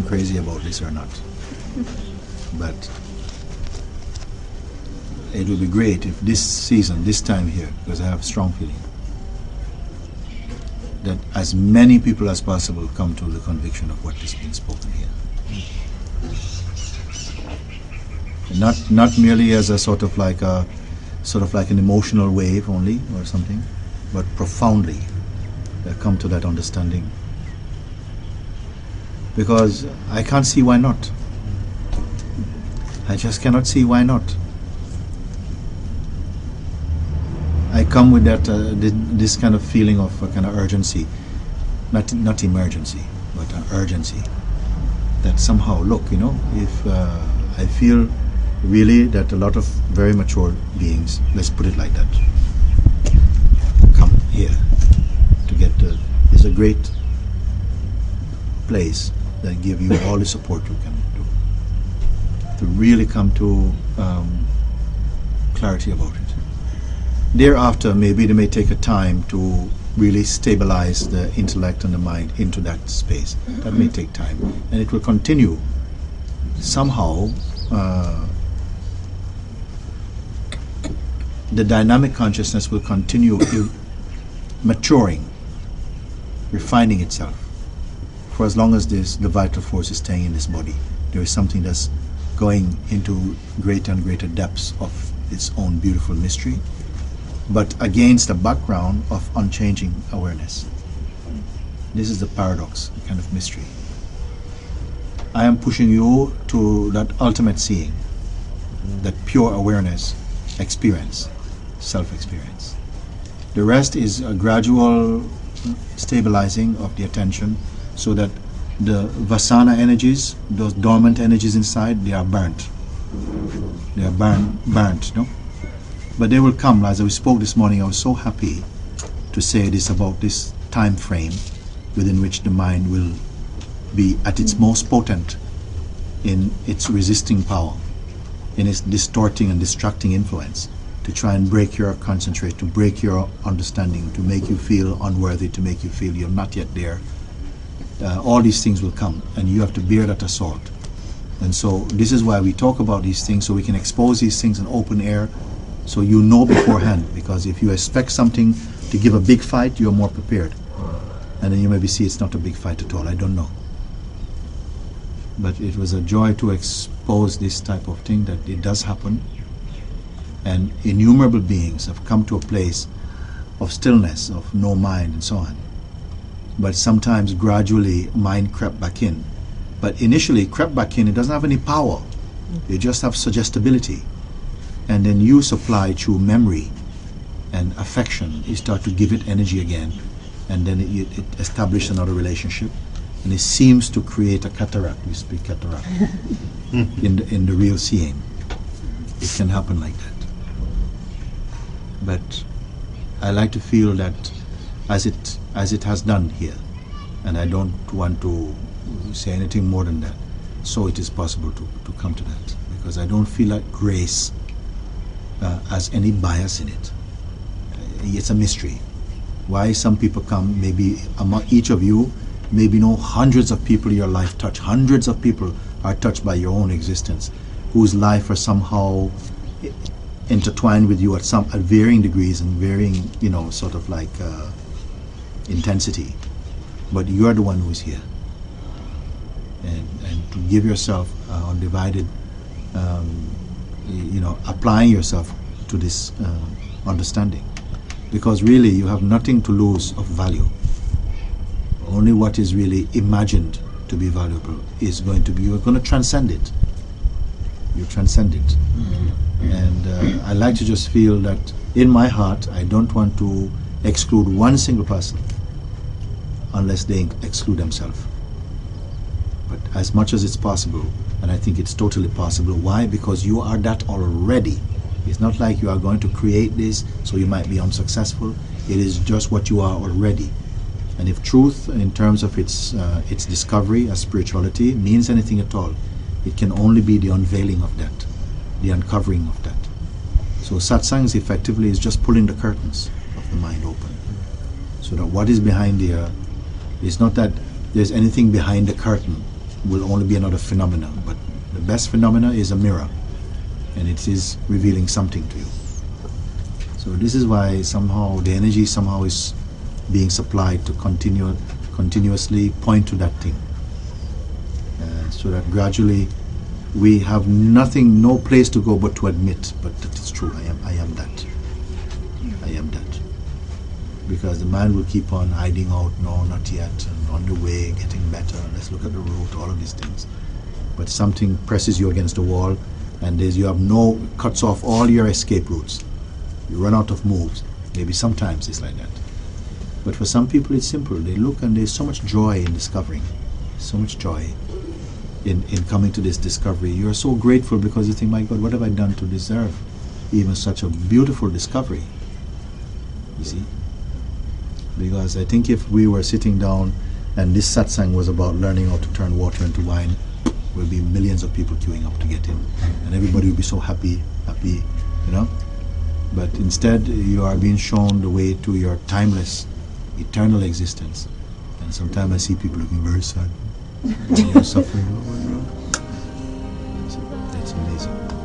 crazy about this or not. But it would be great if this season, this time here, because I have a strong feeling, that as many people as possible come to the conviction of what is being spoken here. Not merely as a sort of like an emotional wave only or something, but profoundly come to that understanding. Because I can't see why not. I just cannot see why not. I come with that this kind of feeling of a kind of urgency, not emergency, but an urgency. That somehow, look, if I feel really that a lot of very mature beings, let's put it like that, come here to get is a great place that give you all the support you can do to really come to clarity about it. Thereafter, maybe they may take a time to really stabilize the intellect and the mind into that space. That may take time, and it will continue somehow. The dynamic consciousness will continue maturing, refining itself. For as long as the vital force is staying in this body, there is something that's going into greater and greater depths of its own beautiful mystery, but against the background of unchanging awareness. This is the paradox, the kind of mystery. I am pushing you to that ultimate seeing, that pure awareness experience, self-experience. The rest is a gradual stabilizing of the attention so that the vasana energies, those dormant energies inside, they are burnt. They are burnt, no? But they will come. As we spoke this morning, I was so happy to say this about this time frame within which the mind will be at its most potent in its resisting power, in its distorting and distracting influence, to try and break your concentration, to break your understanding, to make you feel unworthy, to make you feel you're not yet there. All these things will come, and you have to bear that assault. And so this is why we talk about these things, so we can expose these things in open air, so you know beforehand. Because if you expect something to give a big fight, you're more prepared. And then you maybe see it's not a big fight at all. I don't know. But it was a joy to expose this type of thing, that it does happen. And innumerable beings have come to a place of stillness, of no mind, and so on. But sometimes gradually mind crept back in. But initially crept back in, it doesn't have any power. You just have suggestibility. And then you supply through memory and affection. You start to give it energy again. And then it establishes another relationship. And it seems to create a cataract. We speak cataract in the real seeing. It can happen like that. But I like to feel that as it has done here, and I don't want to say anything more than that, so it is possible to come to that, because I don't feel like grace has any bias in it. It's a mystery. Why some people come, maybe among each of you, maybe know hundreds of people your life touch. Hundreds of people are touched by your own existence, whose life are somehow intertwined with you at varying degrees and varying, sort of like intensity. But you are the one who is here. And to give yourself undivided, applying yourself to this understanding. Because really you have nothing to lose of value. Only what is really imagined to be valuable is going to be, you're going to transcend it. You transcend it. And I like to just feel that in my heart, I don't want to exclude one single person unless they exclude themselves. But as much as it's possible, and I think it's totally possible. Why? Because you are that already. It's not like you are going to create this so you might be unsuccessful. It is just what you are already. And if truth, in terms of its discovery as spirituality, means anything at all, it can only be the unveiling of that, the uncovering of that. So satsangs effectively is just pulling the curtains of the mind open, so that what is behind there is not that there's anything behind the curtain will only be another phenomena. But the best phenomena is a mirror, and it is revealing something to you. So this is why somehow the energy somehow is being supplied to continuously point to that thing, so that gradually we have nothing, no place to go but to admit, but that is true. I am that. I am that. Because the mind will keep on hiding out, no, not yet, and on the way, getting better, let's look at the route, all of these things. But something presses you against the wall, and you have cuts off all your escape routes. You run out of moves. Maybe sometimes it's like that. But for some people it's simple. They look and there's so much joy in discovering, so much joy in coming to this discovery. You're so grateful because you think, my God, what have I done to deserve even such a beautiful discovery? You see? Because I think if we were sitting down and this satsang was about learning how to turn water into wine, there would be millions of people queuing up to get in, and everybody would be so happy, you know. But instead you are being shown the way to your timeless, eternal existence. And sometimes I see people looking very sad. You're suffering. That's amazing.